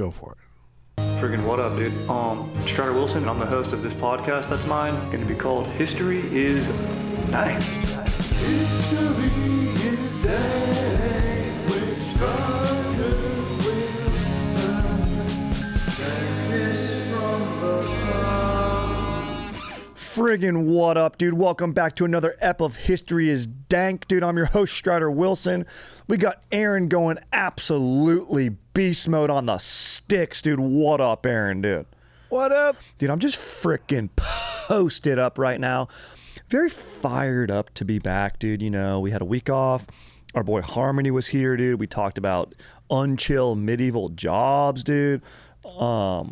Go for it. Friggin' what up, dude? Strider Wilson, and I'm the host of this podcast that's mine. Going to be called History is Dank. History is Dank with Strider Wilson. Dankness from the past. Friggin' what up, dude? Welcome back to another ep of History is Dank. Dude, I'm your host, Strider Wilson. We got Aaron going absolutely beast mode on the sticks, dude. What up, Aaron, dude? What up? Dude, I'm just freaking posted up right now. Very fired up to be back, dude. You know, we had a week off. Our boy Harmony was here, dude. We talked about unchill medieval jobs, dude. I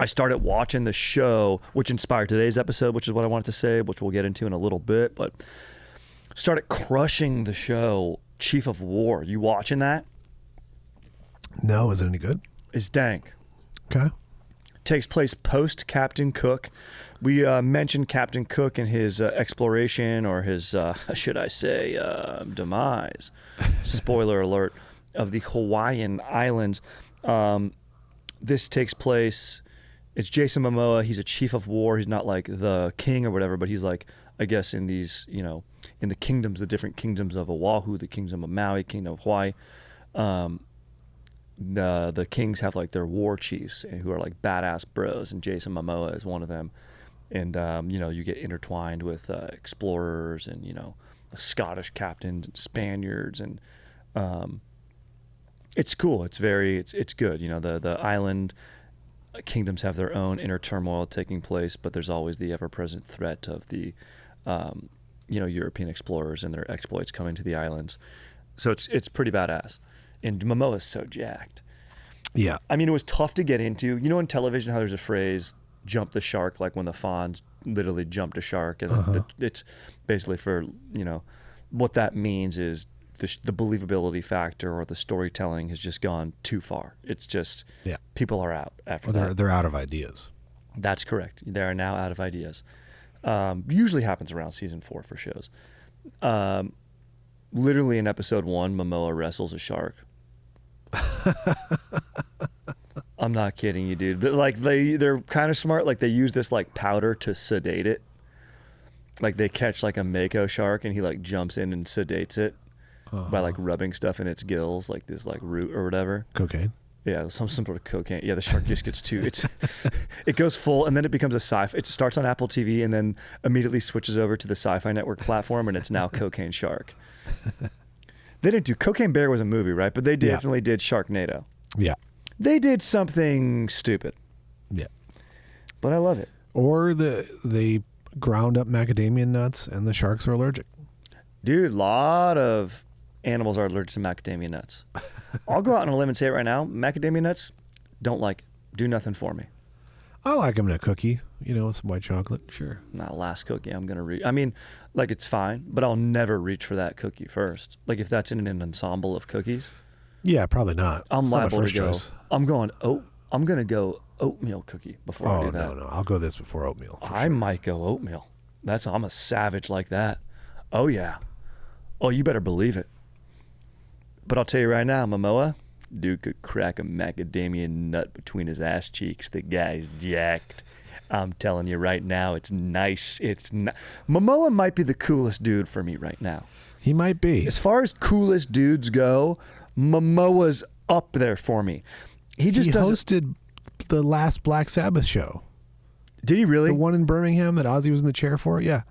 started watching the show, which inspired today's episode, which is what I wanted to say, which we'll get into in a little bit, but started crushing the show, Chief of War. You watching that? No, is it any good? It's Dank. Okay. Takes place post Captain Cook. We mentioned Captain Cook and his exploration, or his, should I say, demise. Spoiler alert, of the Hawaiian Islands. This takes place, it's Jason Momoa. He's a chief of war. He's not like the king or whatever, but he's like, I guess in these, you know, in the kingdoms, the different kingdoms of Oahu, the kingdom of Maui, kingdom of Hawaii. The kings have like their war chiefs who are like badass bros, and Jason Momoa is one of them. And you know, you get intertwined with explorers and, you know, Scottish captains and Spaniards, and it's cool. It's good. You know, the island kingdoms have their own inner turmoil taking place, but there's always the ever-present threat of the you know, European explorers and their exploits coming to the islands. So it's pretty badass. And Momoa's so jacked. Yeah. I mean, it was tough to get into. You know, in television, how there's a phrase, jump the shark, like when the Fonz literally jumped a shark. And it's basically for, you know, what that means is the believability factor or the storytelling has just gone too far. It's just, people are out after that. They're out of ideas. That's correct. They are now out of ideas. Usually happens around season 4 for shows. Literally in episode 1, Momoa wrestles a shark. I'm not kidding you, dude. But like they're kind of smart. Like they use this like powder to sedate it. Like they catch like a mako shark and he like jumps in and sedates it by like rubbing stuff in its gills, like this like root or whatever. Cocaine. Yeah, some sort of cocaine. Yeah, the shark just gets too. It goes full, and then it becomes a sci-fi. It starts on Apple TV and then immediately switches over to the Sci-Fi Network platform, and it's now Cocaine Shark. They didn't do Cocaine Bear was a movie, right? But they definitely did Sharknado. Yeah. They did something stupid. Yeah. But I love it. Or they ground up macadamia nuts and the sharks are allergic. Dude, a lot of animals are allergic to macadamia nuts. I'll go out on a limb and say it right now. Macadamia nuts, don't like it. Do nothing for me. I like them in a cookie, you know, with some white chocolate. Sure. Not last cookie I'm going to reach. I mean, like it's fine, but I'll never reach for that cookie first. Like if that's in an ensemble of cookies. Yeah, probably not. I'm liable to go. Choice. I'm going to go oatmeal cookie before I do that. Oh, no. I'll go this before oatmeal. I might go oatmeal. I'm a savage like that. Oh, yeah. Oh, you better believe it. But I'll tell you right now, Momoa, dude could crack a macadamia nut between his ass cheeks. The guy's jacked. I'm telling you right now, it's nice. Momoa might be the coolest dude for me right now. He might be. As far as coolest dudes go, Momoa's up there for me. He hosted the last Black Sabbath show. Did he really? The one in Birmingham that Ozzy was in the chair for? Yeah.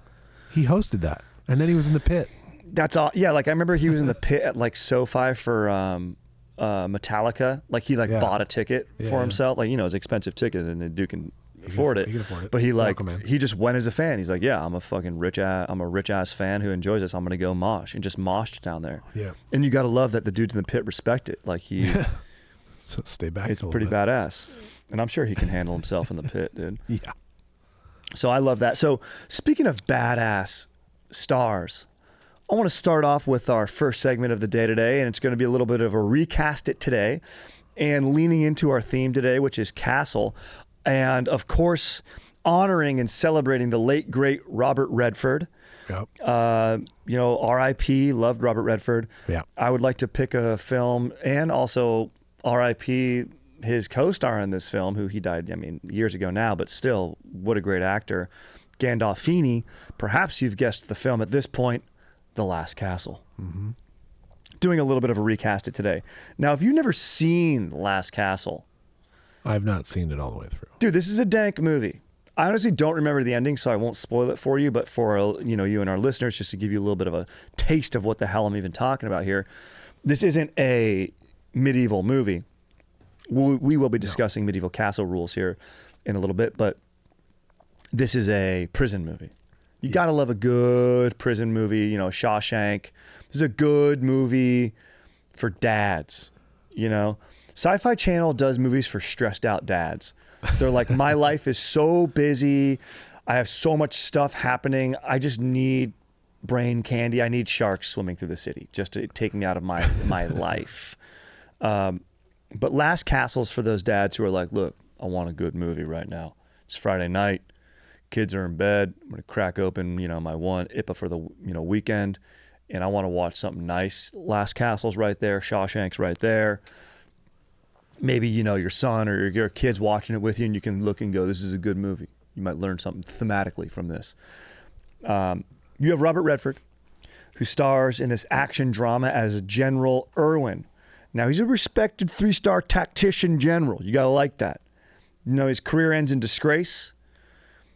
He hosted that. And then he was in the pit. That's all. Yeah, like I remember he was in the pit at like SoFi for Metallica. Like he bought a ticket for himself. Like, you know, it's an expensive ticket and the dude can afford it. He can afford it. But he just went as a fan. He's like, yeah, I'm a rich ass fan who enjoys this. I'm gonna go mosh, and just moshed down there. Yeah. And you got to love that the dudes in the pit respect it. Like So stay back. It's pretty badass, and I'm sure he can handle himself in the pit, dude. Yeah. So I love that. So speaking of badass stars, I want to start off with our first segment of the day today, and it's going to be a little bit of a recast it today, and leaning into our theme today, which is Castle, and of course, honoring and celebrating the late great Robert Redford. Yep. You know, R.I.P. Loved Robert Redford. Yeah. I would like to pick a film and also R.I.P. his co-star in this film, who he died, I mean, years ago now, but still, what a great actor, Gandolfini. Perhaps you've guessed the film at this point, The Last Castle. Mm-hmm. Doing a little bit of a recast it today. Now, if you've never seen The Last Castle, I've not seen it all the way through. dude, this is a dank movie. I honestly don't remember the ending, so I won't spoil it for you. But for you and our listeners, just to give you a little bit of a taste of what the hell I'm even talking about here, this isn't a medieval movie. We will be discussing medieval castle rules here in a little bit, but this is a prison movie. You gotta love a good prison movie. You know, Shawshank. This is a good movie for dads. You know, Sci-Fi Channel does movies for stressed out dads. They're like, my life is so busy. I have so much stuff happening. I just need brain candy. I need sharks swimming through the city just to take me out of my life. But Last Castle's for those dads who are like, look, I want a good movie right now. It's Friday night. Kids are in bed. I'm going to crack open, my one IPA for the, weekend. And I want to watch something nice. Last Castle's right there. Shawshank's right there. Maybe, your son or your kid's watching it with you and you can look and go, this is a good movie. You might learn something thematically from this. You have Robert Redford, who stars in this action drama as General Irwin. Now, he's a respected 3-star tactician general. You got to like that. His career ends in disgrace.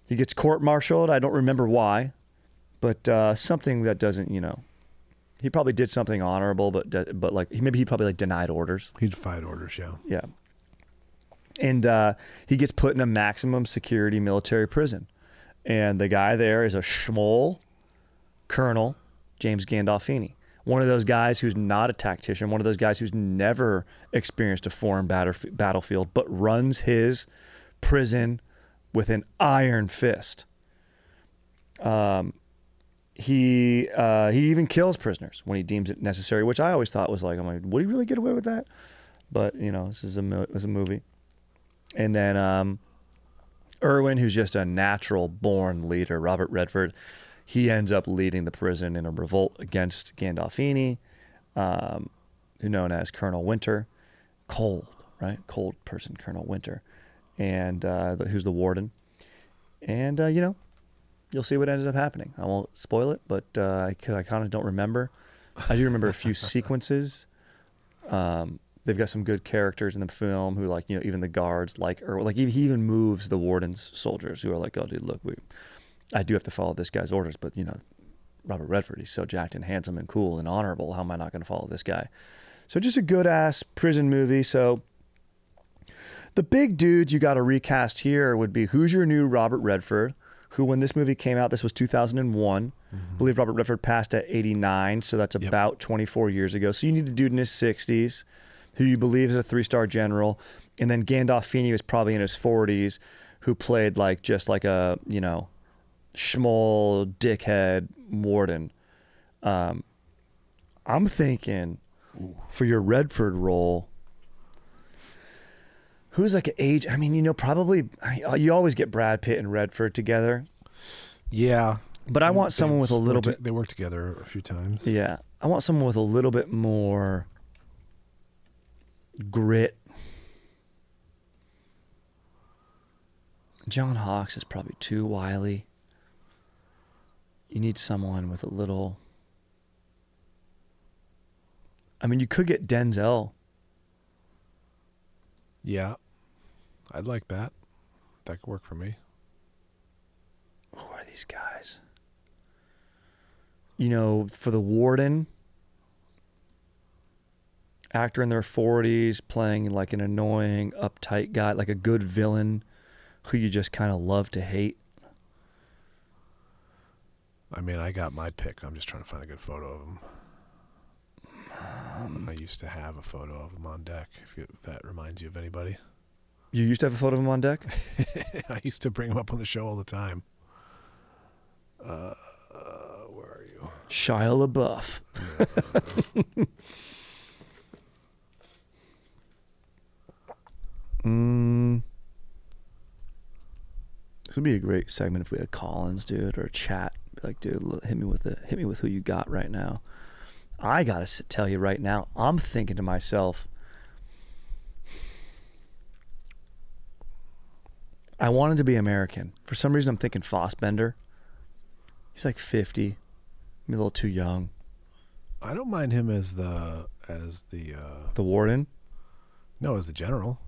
He gets court-martialed. I don't remember why, but something that doesn't, he probably did something honorable, but like maybe he probably denied orders. He defied orders, yeah. Yeah. And he gets put in a maximum security military prison. And the guy there is a schmoll Colonel James Gandolfini. One of those guys who's not a tactician, one of those guys who's never experienced a foreign battlefield, but runs his prison with an iron fist. He even kills prisoners when he deems it necessary, which I always thought was like, I'm like, would he really get away with that? But this is a movie. And then Irwin, who's just a natural born leader, Robert Redford, he ends up leading the prison in a revolt against Gandolfini, who's known as Colonel Winter. Cold person, Colonel Winter, and who's the warden. And you'll see what ends up happening. I won't spoil it, but I kind of don't remember. I do remember a few sequences. They've got some good characters in the film who, even the guards, or he even moves the warden's soldiers who are like, oh, dude, look, I do have to follow this guy's orders, but, Robert Redford, he's so jacked and handsome and cool and honorable. How am I not going to follow this guy? So just a good-ass prison movie. So the big dudes you got to recast here would be, who's your new Robert Redford, who, when this movie came out, this was 2001. I believe Robert Redford passed at 89, so that's about 24 years ago. So you need a dude in his 60s who you believe is a 3-star general. And then Gandolfini was probably in his 40s, who played just like a, schmoll, dickhead warden. I'm thinking for your Redford role, who's like an age? I mean, probably you always get Brad Pitt and Redford together. Yeah. But I want someone with a little bit. They worked together a few times. Yeah. I want someone with a little bit more grit. John Hawkes is probably too wily. You need someone with a little. I mean, you could get Denzel. Yeah. I'd like that. That could work for me. Who are these guys? For the warden, actor in their 40s, playing like an annoying, uptight guy, like a good villain who you just kind of love to hate. I mean, I got my pick. I'm just trying to find a good photo of him. I used to have a photo of him on deck, if that reminds you of anybody. You used to have a photo of him on deck? I used to bring him up on the show all the time. Where are you? Shia LaBeouf. This would be a great segment if we had Collins, dude, or a chat. Be like, dude, hit me with who you got right now. I gotta tell you right now, I'm thinking to myself, I want him to be American. For some reason, I'm thinking Fassbender. He's like 50, maybe a little too young. I don't mind him as the warden. No, as the general.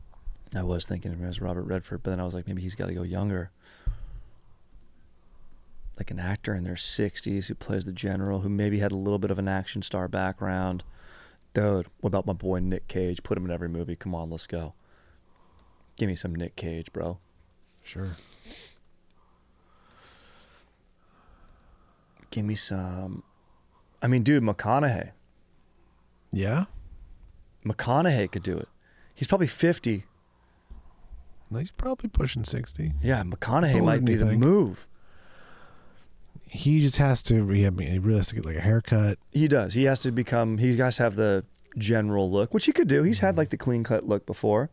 I was thinking of him as Robert Redford, but then I was like, maybe he's got to go younger. Like an actor in their 60s who plays the general, who maybe had a little bit of an action star background. Dude, what about my boy Nick Cage? Put him in every movie. Come on, let's go. Give me some Nick Cage, bro. Sure. Give me some. I mean, dude, McConaughey. Yeah? McConaughey could do it. He's probably 50. No, he's probably pushing 60. Yeah, McConaughey might be the move. He just has to he really has to get like a haircut. He does. He has to have the general look, which he could do. He's had like the clean cut look before.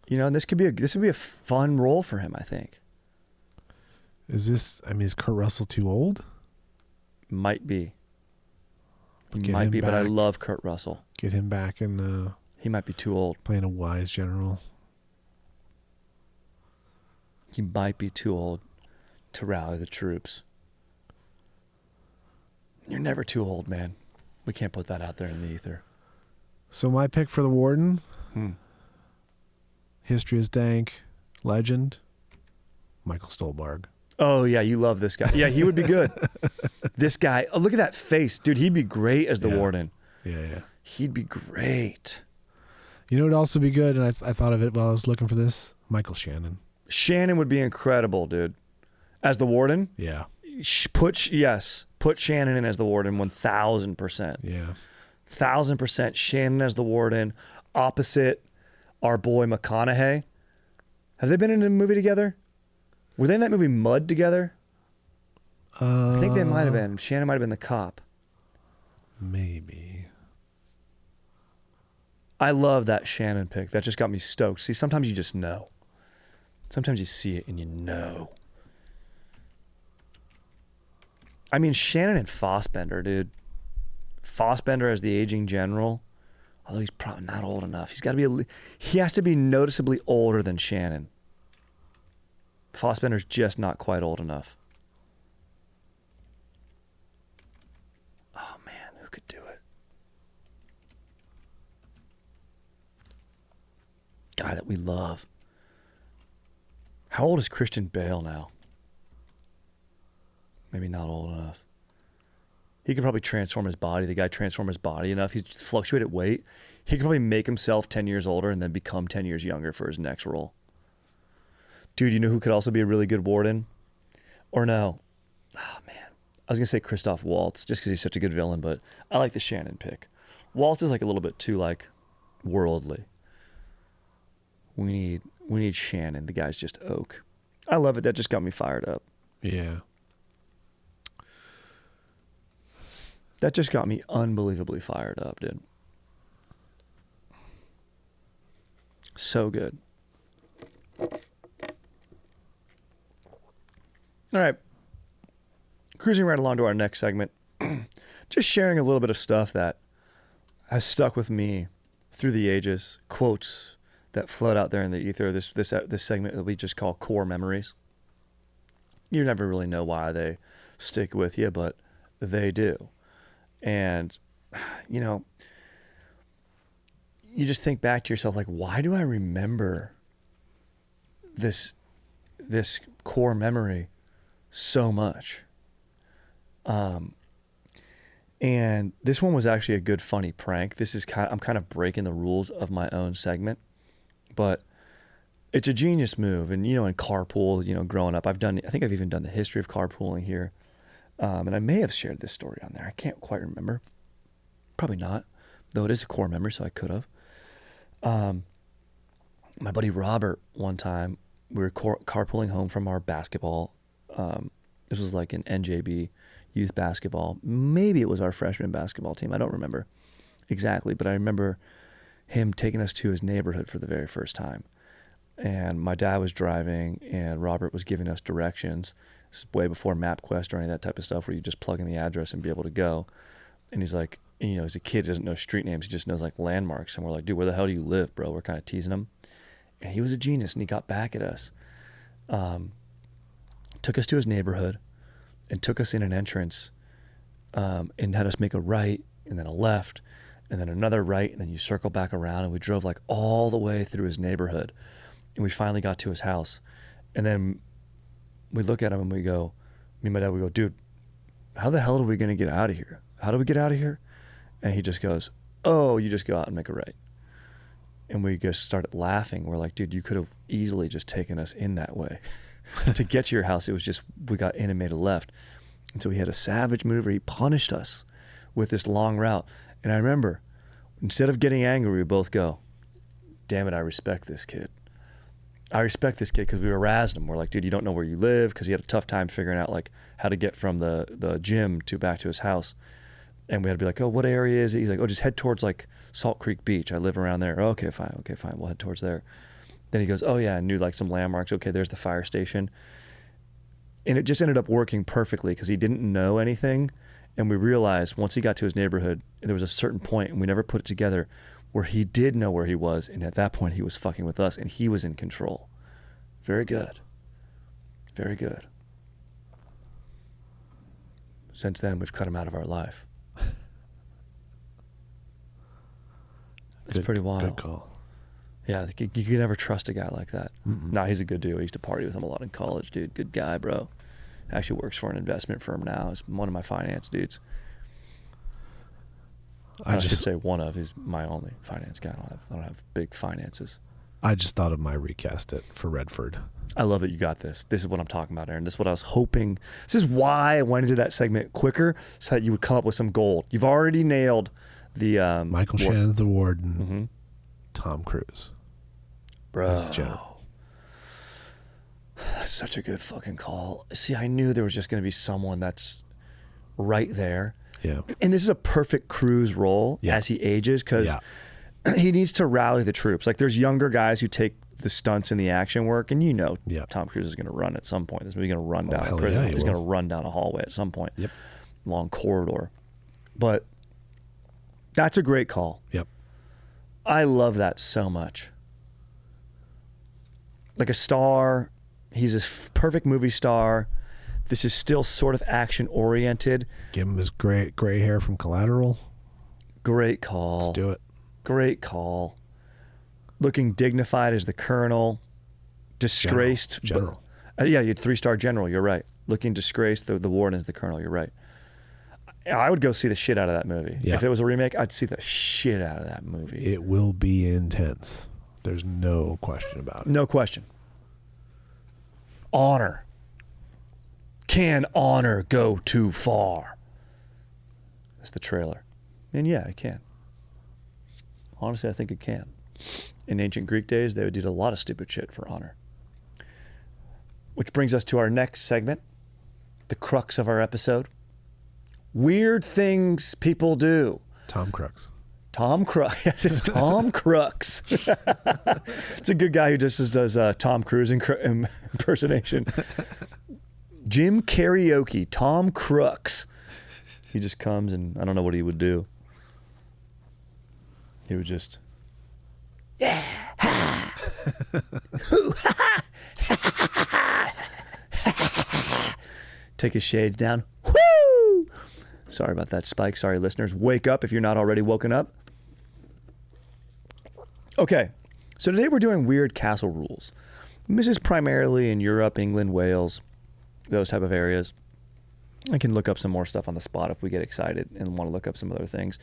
You know, and this would be a fun role for him, I think. Is Kurt Russell too old? Might be. Might be, but I love Kurt Russell. Get him back in he might be too old. Playing a wise general. He might be too old to rally the troops. You're never too old, man. We can't put that out there in the ether. So my pick for the warden, history is dank, legend, Michael Stolbarg. Oh, yeah, you love this guy. Yeah, he would be good. This guy, oh, look at that face. Dude, he'd be great as the warden. Yeah. He'd be great. You know what would also be good, and I thought of it while I was looking for this? Michael Shannon. Shannon would be incredible, dude. As the warden? Yeah. Put Shannon in as the warden 1,000%. Yeah. 1,000% Shannon as the warden, opposite our boy McConaughey. Have they been in a movie together? Were they in that movie Mud together? I think they might have been. Shannon might have been the cop. Maybe. I love that Shannon pick. That just got me stoked. See, sometimes you just know. Sometimes you see it and you know. I mean, Shannon and Fassbender, dude. Fassbender as the aging general, although he's probably not old enough. He has to be noticeably older than Shannon. Fassbender's just not quite old enough. Oh, man, who could do it? Guy that we love. How old is Christian Bale now? Maybe not old enough. He could probably transform his body. The guy transformed his body enough. He's fluctuated weight. He could probably make himself 10 years older and then become 10 years younger for his next role. Dude, you know who could also be a really good warden? Or no. Oh, man. I was going to say Christoph Waltz, just because he's such a good villain, but I like the Shannon pick. Waltz is like a little bit too, like, worldly. We need Shannon. The guy's just oak. I love it. That just got me fired up. Yeah. That just got me unbelievably fired up, dude. So good. All right. Cruising right along to our next segment. Just sharing a little bit of stuff that has stuck with me through the ages. Quotes that float out there in the ether. This segment that we just call core memories. You never really know why they stick with you, but they do. And, you know, you just think back to yourself, like, why do I remember this core memory so much? And this one was actually a good, funny prank. I'm kind of breaking the rules of my own segment, but it's a genius move. And, you know, in carpool, you know, growing up, I think I've even done the history of carpooling here. And I may have shared this story on there. I can't quite remember. Probably not, though it is a core memory, so I could have. My buddy Robert, one time, we were carpooling home from our basketball. This was like an NJB youth basketball. Maybe it was our freshman basketball team. I don't remember exactly, but I remember him taking us to his neighborhood for the very first time. And my dad was driving, and Robert was giving us directions. This is way before MapQuest or any of that type of stuff where you just plug in the address and be able to go. And he's like, you know, as a kid, he doesn't know street names. He just knows like landmarks. And we're like, dude, where the hell do you live, bro? We're kind of teasing him. And he was a genius, and he got back at us. Took us to his neighborhood and took us in an entrance and had us make a right and then a left and then another right, and then you circle back around, and we drove like all the way through his neighborhood, and we finally got to his house. And then we look at him and we go, me and my dad, we go, dude, how the hell are we going to get out of here? How do we get out of here? And he just goes, oh, you just go out and make a right. And we just started laughing. We're like, dude, you could have easily just taken us in that way. To get to your house, it was just, we got in and made a left. And so he had a savage maneuver. He punished us with this long route. And I remember, instead of getting angry, we both go, damn it, I respect this kid. I respect this kid, because we harassed him. We're like, dude, you don't know where you live, because he had a tough time figuring out like how to get from the gym to back to his house. And we had to be like, oh, what area is it? He's like, oh, just head towards like Salt Creek Beach. I live around there. Oh, okay, fine. We'll head towards there. Then he goes, oh yeah, I knew like some landmarks. Okay, there's the fire station. And it just ended up working perfectly, because he didn't know anything. And we realized once he got to his neighborhood, there was a certain point, and we never put it together, where he did know where he was. And at that point, he was fucking with us, and he was in control. Very good. Very good. Since then, we've cut him out of our life. It's pretty wild. Good call. Yeah, you can never trust a guy like that. Nah, he's a good dude. I used to party with him a lot in college, dude. Good guy, bro. Actually works for an investment firm now. He's one of my finance dudes. I should say one of. He's my only finance guy. I don't have big finances. I just thought of my recast it for Redford. I love that you got this. This is what I'm talking about, Aaron. This is what I was hoping. This is why I went into that segment quicker, so that you would come up with some gold. You've already nailed the Michael Shannon's the warden. Tom Cruise. Bro. That's the general. That's such a good fucking call. See, I knew there was just going to be someone that's right there. Yeah. And this is a perfect Cruise role as he ages, because he needs to rally the troops. Like, there's younger guys who take the stunts and the action work, and Tom Cruise is going to run at some point. This movie's going to run down a prison. He's going to run down a hallway at some point. Yep. Long corridor. But that's a great call. Yep. I love that so much. Like a star, he's a perfect movie star. This is still sort of action oriented. Give him his gray hair from Collateral. Great call. Let's do it. Great call. Looking dignified as the colonel. Disgraced. General. Yeah, you're 3-star general. You're right. Looking disgraced. The warden is the colonel. You're right. I would go see the shit out of that movie. Yeah. If it was a remake, I'd see the shit out of that movie. It will be intense. There's no question about it. No question. Honor. Can honor go too far? That's the trailer. And yeah, it can. Honestly, I think it can. In ancient Greek days, they did a lot of stupid shit for honor. Which brings us to our next segment, the crux of our episode. Weird things people do. Tom Crux. Tom Crux. Yes, it's Tom Crux. It's a good guy who just does Tom Cruise impersonation. Jim Karaoke, Tom Crux. He just comes, and I don't know what he would do. He would just, yeah, ha, hoo, ha, ha, take his shades down. Woo! Sorry about that, Spike. Sorry, listeners. Wake up if you're not already woken up. Okay, so today we're doing weird castle rules. This is primarily in Europe, England, Wales, those type of areas. I can look up some more stuff on the spot if we get excited and want to look up some other things.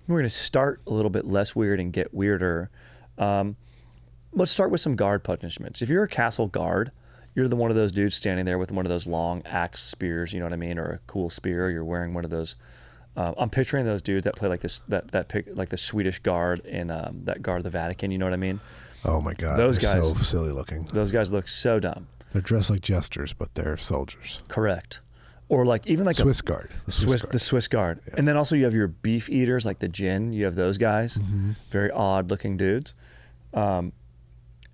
We're going to start a little bit less weird and get weirder. Let's start with some guard punishments. If you're a castle guard, you're one of those dudes standing there with one of those long axe spears, you know what I mean, or a cool spear. You're wearing one of those. I'm picturing those dudes that play like this, like the Swedish guard in that guard of the Vatican. You know what I mean? Oh my God, those they're guys so silly looking. Those guys look so dumb. They're dressed like jesters, but they're soldiers. Correct. Or like even like Swiss guard. The Swiss guard. Yeah. And then also you have your beef eaters, like the Jin. You have those guys, very odd looking dudes.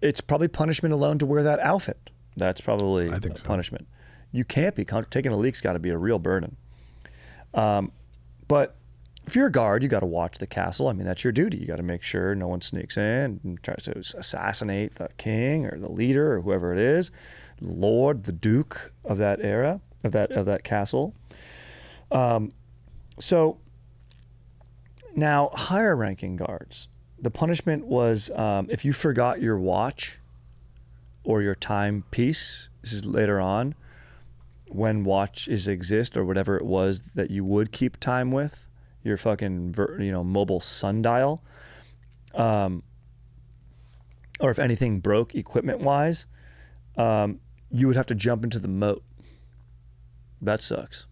It's probably punishment alone to wear that outfit. That's probably punishment. You can't be taking a leak's got to be a real burden. But If you're a guard, you got to watch the castle. I mean, that's your duty. You got to make sure no one sneaks in and tries to assassinate the king or the leader or whoever it is, the lord, the duke of that era, of that castle. So now higher ranking guards, the punishment was if you forgot your watch or your timepiece. This is later on when watches exist or whatever it was that you would keep time with. Your fucking mobile sundial, or if anything broke equipment wise, you would have to jump into the moat. That sucks.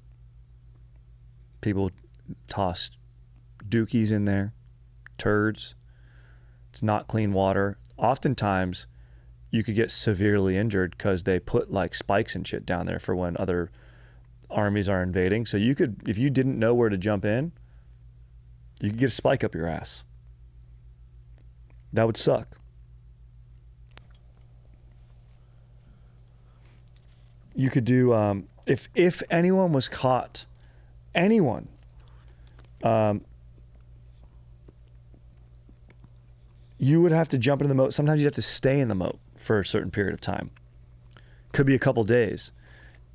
People toss dookies in there, turds. It's not clean water. Oftentimes you could get severely injured because they put like spikes and shit down there for when other armies are invading. So you could, if you didn't know where to jump in, you could get a spike up your ass. That would suck. You could do, if anyone was caught, you would have to jump into the moat. Sometimes you'd have to stay in the moat for a certain period of time. Could be a couple days.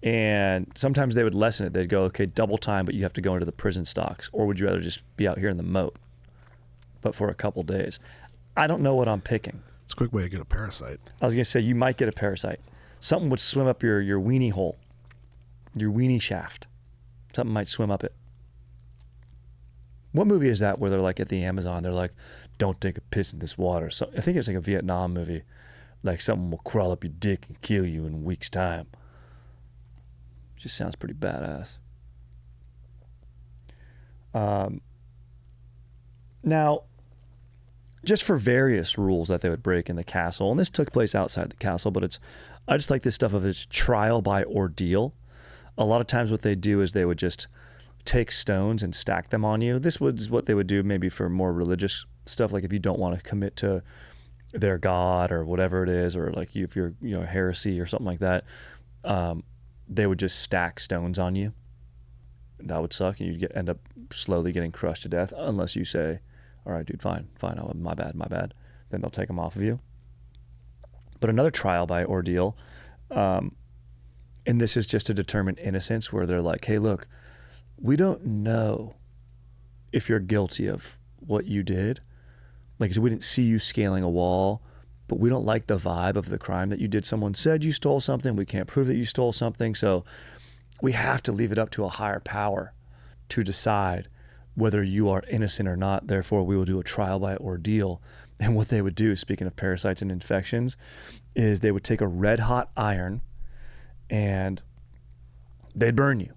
And sometimes they would lessen it. They'd go, okay, double time, but you have to go into the prison stocks. Or would you rather just be out here in the moat, but for a couple days? I don't know what I'm picking. It's a quick way to get a parasite. I was going to say, you might get a parasite. Something would swim up your weenie hole, your weenie shaft. Something might swim up it. What movie is that where they're like at the Amazon, they're like, don't take a piss in this water. So I think it's like a Vietnam movie. Like something will crawl up your dick and kill you in a week's time. Just sounds pretty badass. Now, just for various rules that they would break in the castle, and this took place outside the castle, but I just like this stuff of its trial by ordeal. A lot of times what they do is they would just take stones and stack them on you. This was what they would do maybe for more religious stuff, like if you don't want to commit to their god or whatever it is, or like if you're heresy or something like that. They would just stack stones on you. That would suck, and you'd end up slowly getting crushed to death, unless you say, all right, dude, fine, my bad. Then they'll take them off of you. But another trial by ordeal, and this is just to determine innocence, where they're like, hey, look, we don't know if you're guilty of what you did. Like, we didn't see you scaling a wall, but we don't like the vibe of the crime that you did. Someone said you stole something. We can't prove that you stole something. So we have to leave it up to a higher power to decide whether you are innocent or not. Therefore, we will do a trial by ordeal. And what they would do, speaking of parasites and infections, is they would take a red hot iron and they'd burn you.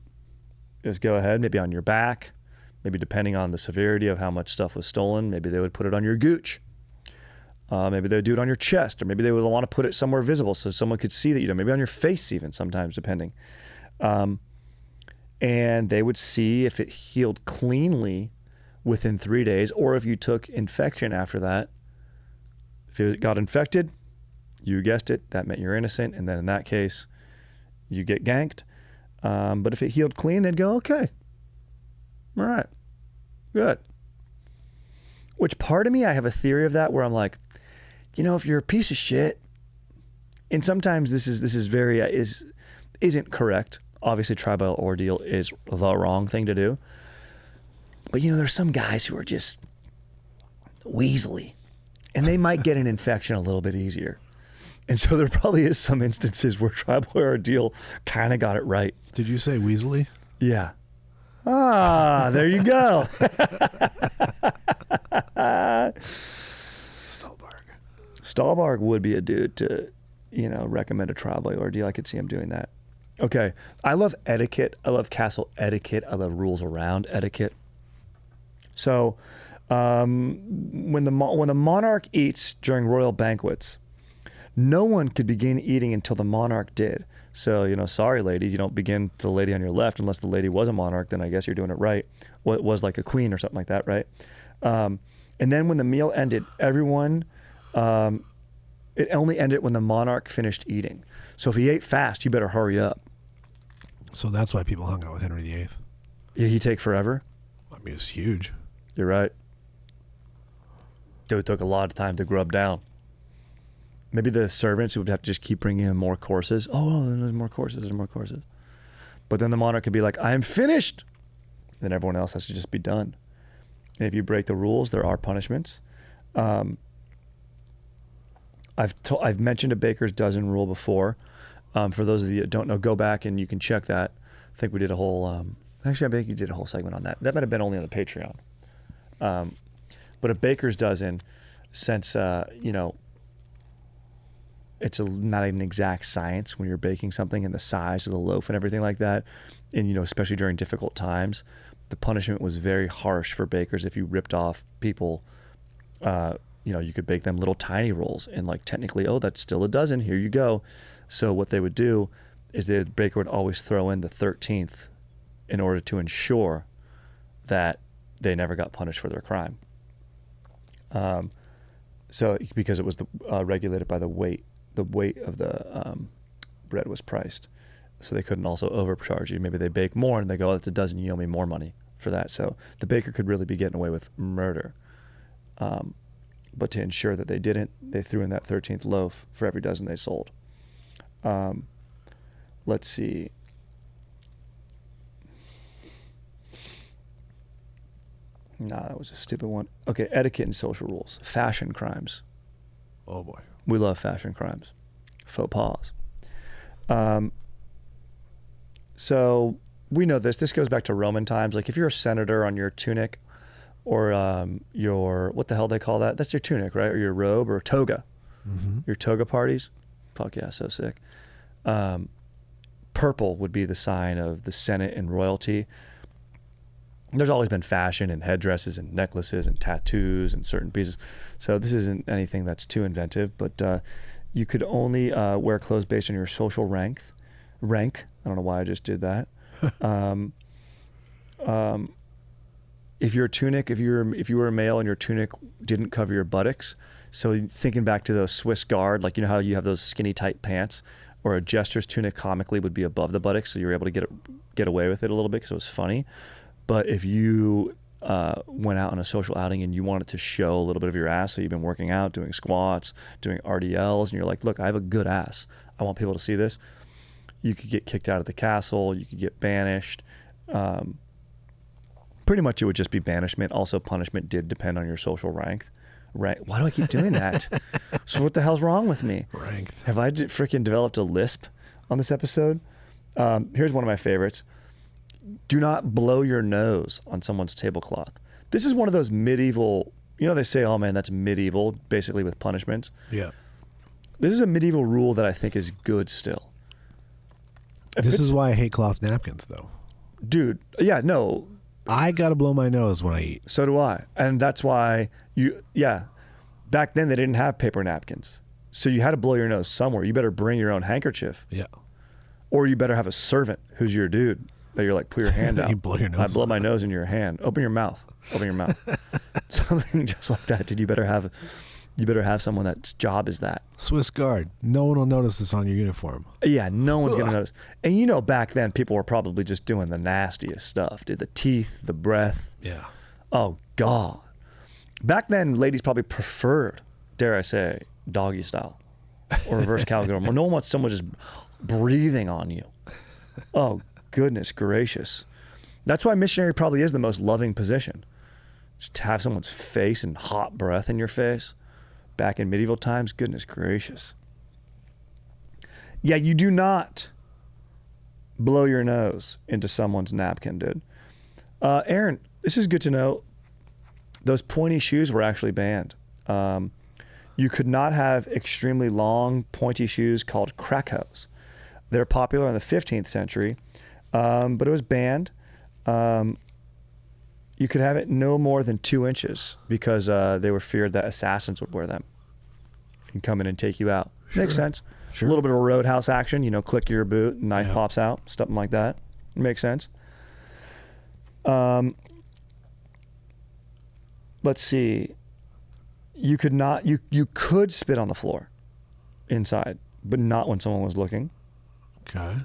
Just go ahead, maybe on your back, maybe depending on the severity of how much stuff was stolen, maybe they would put it on your gooch. Maybe they would do it on your chest, or maybe they would want to put it somewhere visible so someone could see that you did. Maybe on your face even, sometimes, depending. And they would see if it healed cleanly within 3 days, or if you took infection after that. If it got infected, you guessed it, that meant you're innocent, and then in that case, you get ganked. But if it healed clean, they'd go, okay, all right, good. Which part of me, I have a theory of that where I'm like, if you're a piece of shit, and sometimes this is very isn't correct. Obviously, trial by ordeal is the wrong thing to do. But there's some guys who are just weaselly, and they might get an infection a little bit easier. And so there probably is some instances where trial by ordeal kind of got it right. Did you say Weasley? Yeah. Ah, there you go. Stahlbarg would be a dude to, recommend a trial by ordeal. I could see him doing that. Okay. I love etiquette. I love castle etiquette. I love rules around etiquette. So, when the monarch eats during royal banquets, no one could begin eating until the monarch did. So, sorry, ladies, you don't begin to the lady on your left unless the lady was a monarch. Then I guess you're doing it right. Well, it was like a queen or something like that, right? And then when the meal ended, everyone, it only ended when the monarch finished eating. So if he ate fast, you better hurry up. So that's why people hung out with Henry VIII. Did he take forever? It was huge. You're right. It took a lot of time to grub down. Maybe the servants would have to just keep bringing in more courses. Oh, there's more courses. There's more courses. But then the monarch could be like, I am finished. Then everyone else has to just be done. And if you break the rules, there are punishments. I've mentioned a baker's dozen rule before. For those of you that don't know, go back and you can check that. I think we did a whole, actually I think you did a whole segment on that. That might have been only on the Patreon. But a baker's dozen, since, it's not an exact science when you're baking something and the size of the loaf and everything like that. And, especially during difficult times, the punishment was very harsh for bakers. If you ripped off people, you could bake them little tiny rolls and technically, that's still a dozen, here you go. So what they would do is the baker would always throw in the 13th in order to ensure that they never got punished for their crime. So because it was regulated by the weight of the bread was priced. So they couldn't also overcharge you. Maybe they bake more and they go, that's a dozen, you owe me more money for that. So the baker could really be getting away with murder. But to ensure that they didn't, they threw in that 13th loaf for every dozen they sold. Let's see. Nah, that was a stupid one. Okay, etiquette and social rules. Fashion crimes. Oh, boy. We love fashion crimes. Faux pas. So we know this. This goes back to Roman times. If you're a senator on your tunic or your, what the hell they call that? That's your tunic, right? Or your robe or toga. Mm-hmm. Your toga parties. Fuck yeah, so sick. Purple would be the sign of the Senate and royalty. There's always been fashion and headdresses and necklaces and tattoos and certain pieces. So this isn't anything that's too inventive, but you could only wear clothes based on your social rank. I don't know why I just did that. If your tunic, if you were a male and your tunic didn't cover your buttocks, so thinking back to those Swiss Guard, how you have those skinny tight pants, or a jester's tunic comically would be above the buttocks, so you were able to get away with it a little bit because it was funny. But if you went out on a social outing and you wanted to show a little bit of your ass, so you've been working out, doing squats, doing RDLs, and you're like, look, I have a good ass. I want people to see this. You could get kicked out of the castle. You could get banished. Pretty much it would just be banishment. Also, punishment did depend on your social rank. Right? Why do I keep doing that? So what the hell's wrong with me? Rank. Have I freaking developed a lisp on this episode? Here's one of my favorites. Do not blow your nose on someone's tablecloth. This is one of those medieval, they say, oh man, that's medieval, basically with punishments. Yeah. This is a medieval rule that I think is good still. This is why I hate cloth napkins, though. Dude, yeah, no. I got to blow my nose when I eat. So do I. And that's why back then they didn't have paper napkins. So you had to blow your nose somewhere. You better bring your own handkerchief. Yeah. Or you better have a servant who's your dude. That you're like, put your hand out. You blow your nose. I blow my nose in your hand. Open your mouth. Something just like that. Dude, you better have someone that's job is that. Swiss Guard. No one will notice this on your uniform. Yeah, no one's going to notice. And back then people were probably just doing the nastiest stuff. Dude, the teeth, the breath. Yeah. Oh, God. Back then, ladies probably preferred, dare I say, doggy style or reverse cowgirl. No one wants someone just breathing on you. Oh, goodness gracious. That's why missionary probably is the most loving position. Just to have someone's face and hot breath in your face. Back in medieval times, goodness gracious. Yeah, you do not blow your nose into someone's napkin, dude. Aaron, this is good to know. Those pointy shoes were actually banned. You could not have extremely long, pointy shoes called krakos. They're popular in the 15th century. But it was banned. You could have it no more than 2 inches because they were feared that assassins would wear them and come in and take you out. Sure. Makes sense. Sure. A little bit of a roadhouse action, click your boot, knife pops out, something like that. Makes sense. Let's see. You could spit on the floor inside, but not when someone was looking. Okay.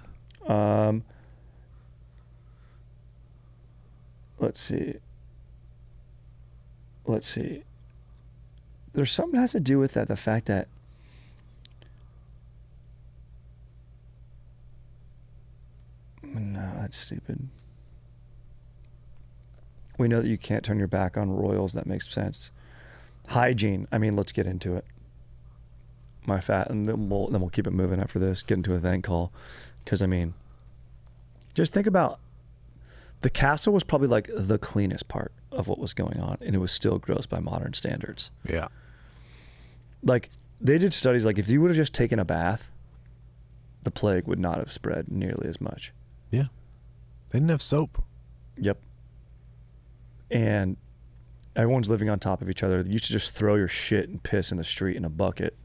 Let's see. let's see. There's something that has to do with that. The fact that no, that's stupid. We know that you can't turn your back on royals. That makes sense. Hygiene. I mean, let's get into it. And then we'll keep it moving after this. Get into a thank call, because I mean, just think about the castle was probably like the cleanest part of what was going on, and it was still gross by modern standards. Yeah. Like they did studies like if you would have just taken a bath, the plague would not have spread nearly as much. Yeah. They didn't have soap. Yep. And everyone's living on top of each other. You should just throw your shit and piss in the street in a bucket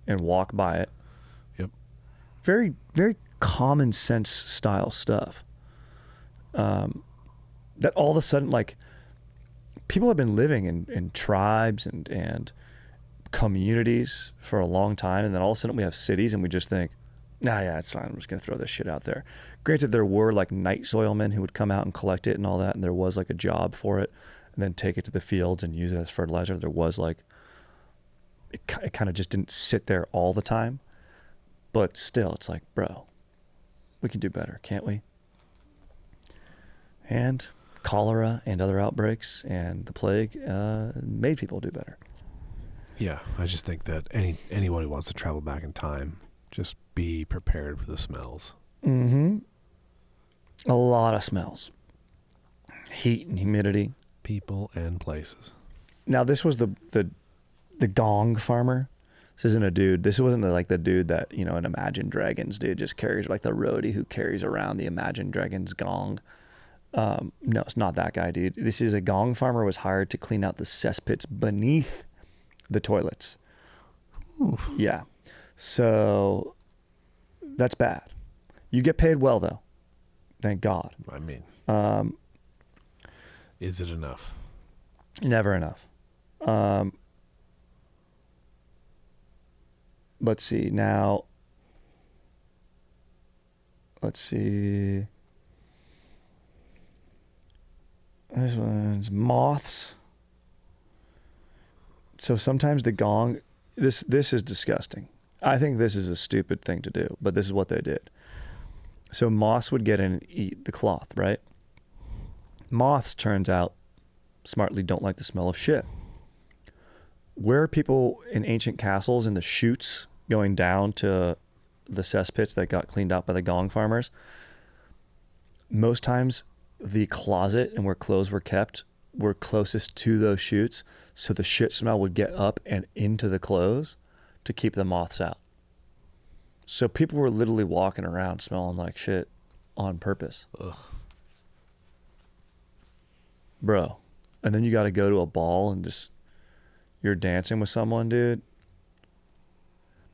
and walk by it. Yep. Very, very common sense style stuff. That all of a sudden, like, people have been living in tribes and communities for a long time, and then all of a sudden we have cities and we just think, nah, yeah, it's fine. I'm just going to throw this shit out there. Granted, there were like night soilmen who would come out and collect it and all that, and there was like a job for it, and then take it to the fields and use it as fertilizer. There was like, it kind of just didn't sit there all the time. But still, it's like, bro, we can do better, can't we? And cholera and other outbreaks and the plague made people do better. Yeah, I just think that anyone who wants to travel back in time, just be prepared for the smells. Mm-hmm. A lot of smells. Heat and humidity. People and places. Now, this was the gong farmer. This isn't a dude. This wasn't like the dude that, you know, an Imagine Dragons dude just carries, like the roadie who carries around the Imagine Dragons gong. No, it's not that guy, dude. This is a gong farmer was hired to clean out the cesspits beneath the toilets. Oof. Yeah. So that's bad. You get paid well, though. Thank God. I mean, is it enough? Never enough. Let's see. Now, let's see. This one's moths. So sometimes the gong, this is disgusting. I think this is a stupid thing to do, but this is what they did. So moths would get in and eat the cloth, right? Moths, turns out, smartly don't like the smell of shit. Where are people in ancient castles in the chutes going down to the cesspits that got cleaned out by the gong farmers? Most times the closet and where clothes were kept were closest to those chutes, so the shit smell would get up and into the clothes to keep the moths out. So people were literally walking around smelling like shit on purpose. Ugh. Bro. And then you got to go to a ball and just, you're dancing with someone, dude.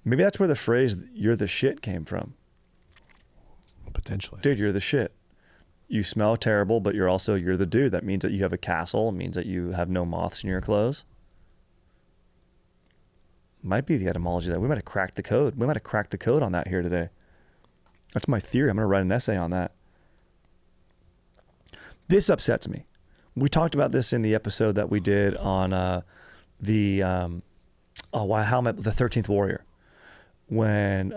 Maybe that's where the phrase, you're the shit, came from. Potentially. Dude, you're the shit. You smell terrible, but you're the dude. That means that you have a castle. It means that you have no moths in your clothes. Might be the etymology that we might have cracked the code. We might have cracked the code on that here today. That's my theory. I'm going to write an essay on that. This upsets me. We talked about this in the episode that we did on the 13th Warrior, when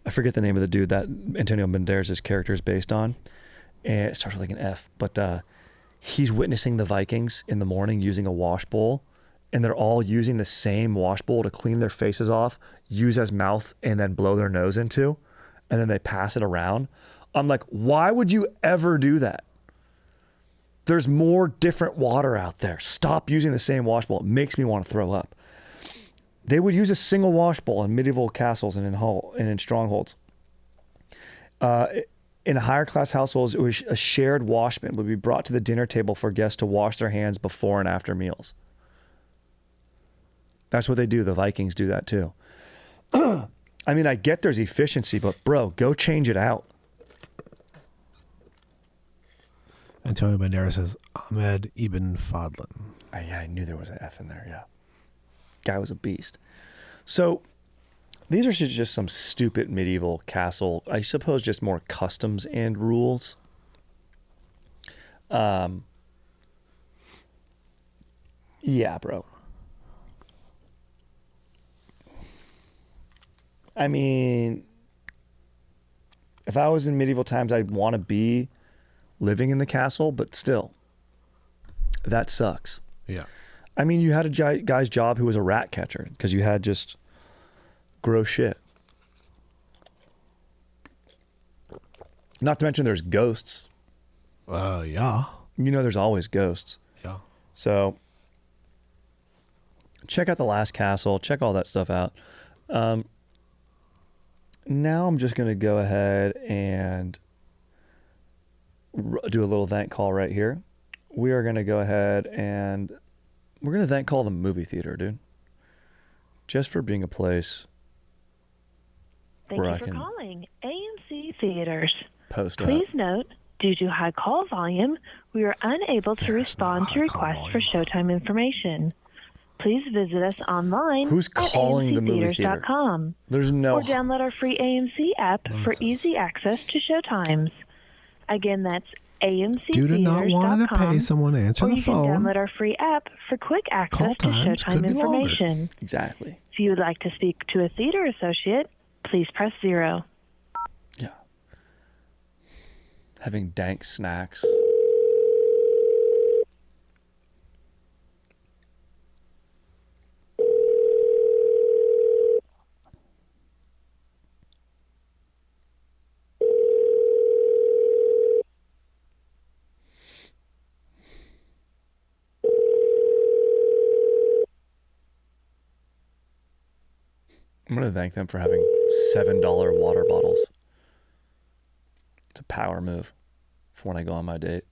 I forget the name of the dude that Antonio Banderas' character is based on, and it starts with like an F, but he's witnessing the Vikings in the morning using a wash bowl, and they're all using the same wash bowl to clean their faces off, use as mouth, and then blow their nose into, and then they pass it around. I'm like, why would you ever do that? There's more different water out there. Stop using the same wash bowl. It makes me want to throw up. They would use a single wash bowl in medieval castles and in strongholds. In higher class households, it was a shared wash bin would be brought to the dinner table for guests to wash their hands before and after meals. That's what they do. The Vikings do that too. I mean, I get there's efficiency, but bro, go change it out. Antonio Banderas says Ahmed Ibn Fadlan. I knew there was an F in there, yeah. Guy was a beast. So these are just some stupid medieval castle, I suppose just more customs and rules. Yeah, bro. I mean, if I was in medieval times, I'd want to be living in the castle, but still, that sucks. Yeah. I mean, you had a guy's job who was a rat catcher because you had just gross shit. Not to mention there's ghosts. Yeah. You know there's always ghosts. Yeah. So check out The Last Castle. Check all that stuff out. Now I'm just going to go ahead and do a little thank call right here. We are going to go ahead and we're going to thank call the movie theater, dude. Just for being a place Thank where you I for can calling AMC Theaters. post up. Please note, due to high call volume, we are unable to There's respond no to high call requests for volume. showtime information. Please visit us online Who's at calling the movie theater? amctheaters.com There's no or download our free AMC app for Nonsense. easy access to showtimes. Again, that's Due to not wanting to pay amctheaters.com, someone to answer or the you can phone, download our free app for quick access Call to times could showtime be longer. information. Exactly. If you would like to speak to a theater associate, please press 0. Yeah. Having dank snacks. I'm going to thank them for having $7 water bottles. It's a power move for when I go on my date.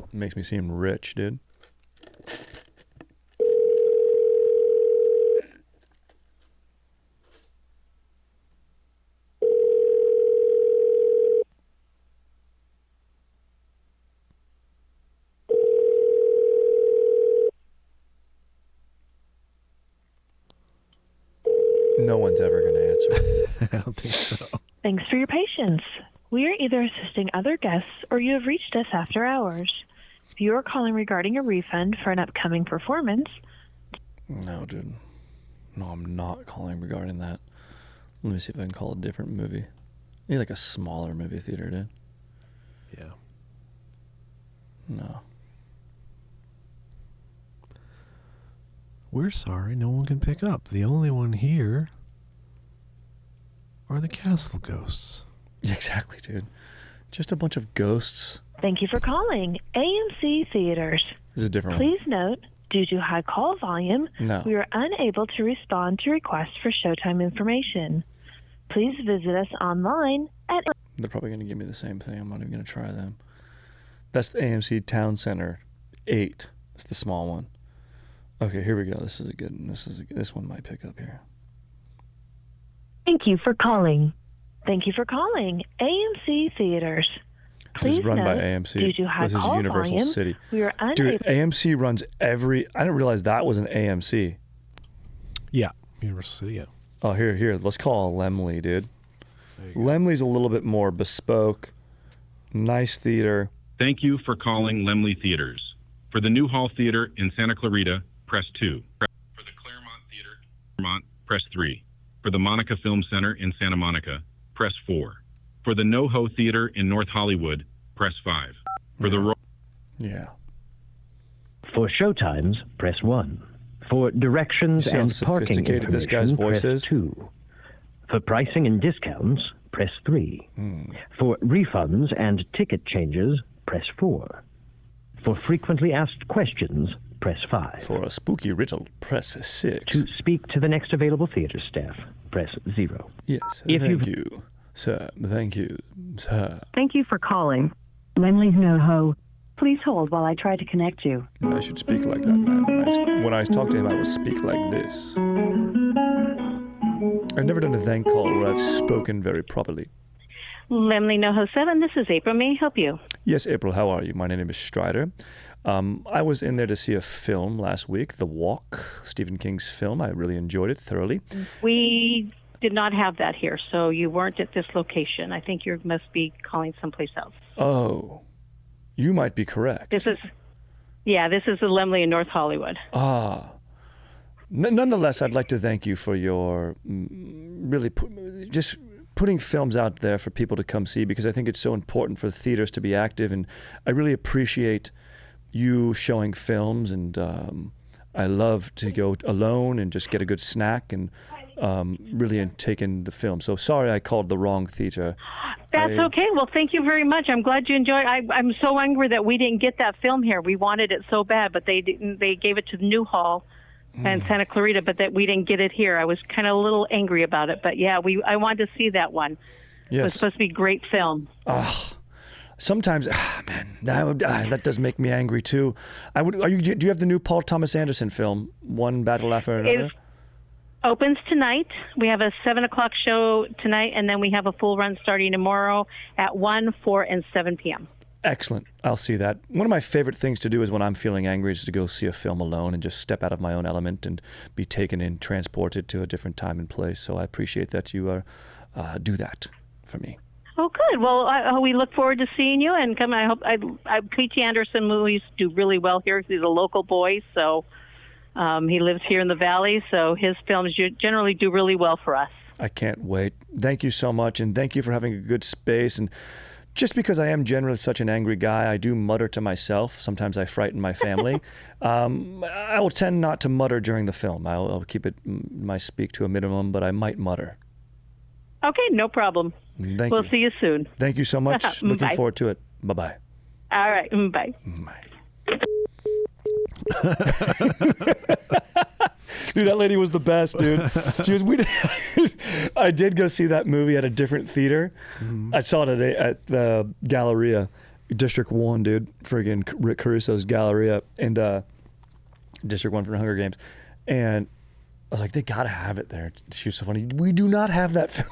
It makes me seem rich, dude. No one's ever going to answer. I don't think so. Thanks for your patience. We are either assisting other guests or you have reached us after hours. If you are calling regarding a refund for an upcoming performance, No, dude. No, I'm not calling regarding that. Let me see if I can call a different movie. I need like a smaller movie theater, dude. Yeah. No. We're sorry, no one can pick up. The only one here are the castle ghosts. Exactly, dude. Just a bunch of ghosts. thank you for calling AMC Theaters. This is a different one. Please note, due to high call volume, No. we are unable to respond to requests for showtime information. Please visit us online at They're probably going to give me the same thing. I'm not even going to try them. That's the AMC Town Center 8. That's the small one. Okay, here we go. This is a good one. This one might pick up here. Thank you for calling. Thank you for calling AMC Theaters. This is Please run by note, AMC. due to high This is call Universal volume, City. we are unable. Dude, AMC runs every... I didn't realize that was an AMC. Yeah. Universal City, yeah. Oh, here. Let's call Lemley, dude. There you go. Lemley's a little bit more bespoke. Nice theater. Thank you for calling Lemley Theaters. For the New Hall Theater in Santa Clarita, press 2. For the Claremont Theater, Claremont, press 3. For the Monica Film Center in Santa Monica, press 4. For the NoHo Theater in North Hollywood, press 5. For the Yeah. For showtimes, press 1. For directions You see how and parking sophisticated this guy's information, voice press is? 2. For pricing and discounts, press 3. Hmm. For refunds and ticket changes, press 4. For frequently asked questions, press 5. For a spooky riddle, press 6. To speak to the next available theater staff, press 0. Yes, If thank you've- you, sir. Thank you, sir. Thank you for calling. Lemley's NoHo. Please hold while I try to connect you. I should speak like that, man. When I talk to him, I will speak like this. I've never done a thank call where I've spoken very properly. Lemley NoHo 7, this is April. May I help you? Yes, April, how are you? My name is Strider. I was in there to see a film last week, The Walk, Stephen King's film. I really enjoyed it thoroughly. We did not have that here, so you weren't at this location. I think you must be calling someplace else. Oh, you might be correct. This is the Lemley in North Hollywood. Ah. Nonetheless, I'd like to thank you for your really just putting films out there for people to come see, because I think it's so important for the theaters to be active, and I really appreciate you showing films, and I love to go alone and just get a good snack and really take in the film. So sorry I called the wrong theater. That's okay. Well, thank you very much. I'm glad you enjoyed. I'm so angry that we didn't get that film here. We wanted it so bad, but they didn't. They gave it to the new hall in Santa Clarita, but that we didn't get it here. I was kind of a little angry about it, but yeah, I wanted to see that one. Yes. It was supposed to be a great film. Sometimes, man, that does make me angry too. Do you have the new Paul Thomas Anderson film, One Battle After Another? It opens tonight. We have a 7:00 show tonight, and then we have a full run starting tomorrow at 1, 4, and 7 p.m. Excellent. I'll see that. One of my favorite things to do is when I'm feeling angry is to go see a film alone and just step out of my own element and be taken and transported to a different time and place. So I appreciate that you do that for me. Oh, good. Well, we look forward to seeing you and come. I hope P.T. Anderson movies do really well here. He's a local boy, so he lives here in the Valley. So his films generally do really well for us. I can't wait. Thank you so much, and thank you for having a good space. And just because I am generally such an angry guy, I do mutter to myself. Sometimes I frighten my family. I will tend not to mutter during the film. I'll keep my speak to a minimum, but I might mutter. Okay, no problem. We'll see you soon. Thank you so much. Looking forward to it. Bye-bye. All right. Bye. Bye. Dude, that lady was the best, dude. She was. I did go see that movie at a different theater. Mm-hmm. I saw it at the Galleria, District 1, dude. Friggin' Rick Caruso's Galleria, and District 1 for Hunger Games. And I was like, they gotta have it there. She was so funny. We do not have that film.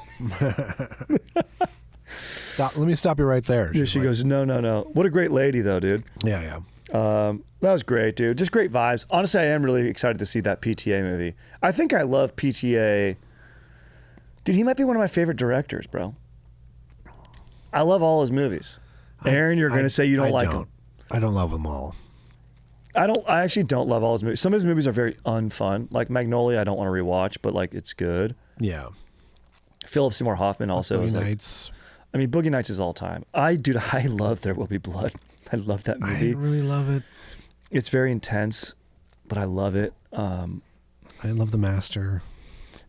Stop. Let me stop you right there. Yeah, she goes, no. What a great lady, though, dude. Yeah. That was great, dude. Just great vibes. Honestly, I am really excited to see that PTA movie. I think I love PTA. Dude, he might be one of my favorite directors, bro. I love all his movies. Aaron, you're going to say you don't like him. I don't love them all. I actually don't love all his movies. Some of his movies are very unfun. Like Magnolia, I don't want to rewatch, but like it's good. Yeah. Philip Seymour Hoffman also is Nights. I mean, Boogie Nights is all time. I love There Will Be Blood. I love that movie. I really love it. It's very intense, but I love it. I love The Master.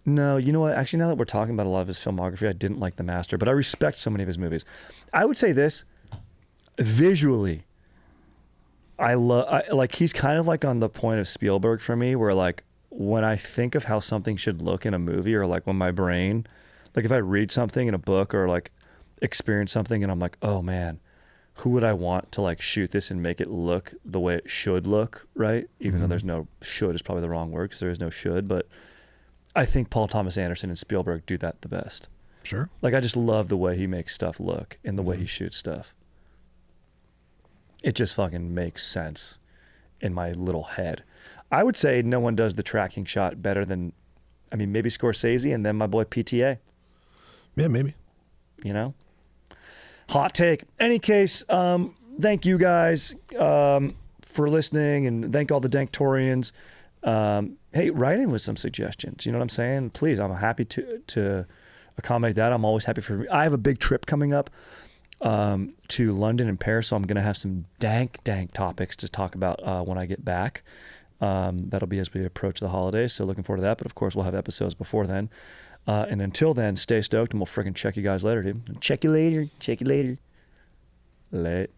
No, you know what? Actually, now that we're talking about a lot of his filmography, I didn't like The Master, but I respect so many of his movies. I would say this, visually, like he's kind of like on the point of Spielberg for me, where like when I think of how something should look in a movie, or like when my brain, like if I read something in a book or like experience something and I'm like, oh man, who would I want to like shoot this and make it look the way it should look, right? Even though there's no should is probably the wrong word because there is no should, but I think Paul Thomas Anderson and Spielberg do that the best. Sure. Like I just love the way he makes stuff look and the way he shoots stuff. It just fucking makes sense in my little head. I would say no one does the tracking shot better than, I mean, maybe Scorsese and then my boy PTA. Yeah, maybe. You know? Hot take. Any case, thank you guys for listening, and thank all the Danktorians. Hey, write in with some suggestions. You know what I'm saying? Please, I'm happy to accommodate that. I'm always happy for. I have a big trip coming up to London and Paris, so I'm going to have some dank topics to talk about when I get back. That'll be as we approach the holidays, so looking forward to that. But of course, we'll have episodes before then. And until then, stay stoked, and we'll freaking check you guys later, dude. Check you later. Late.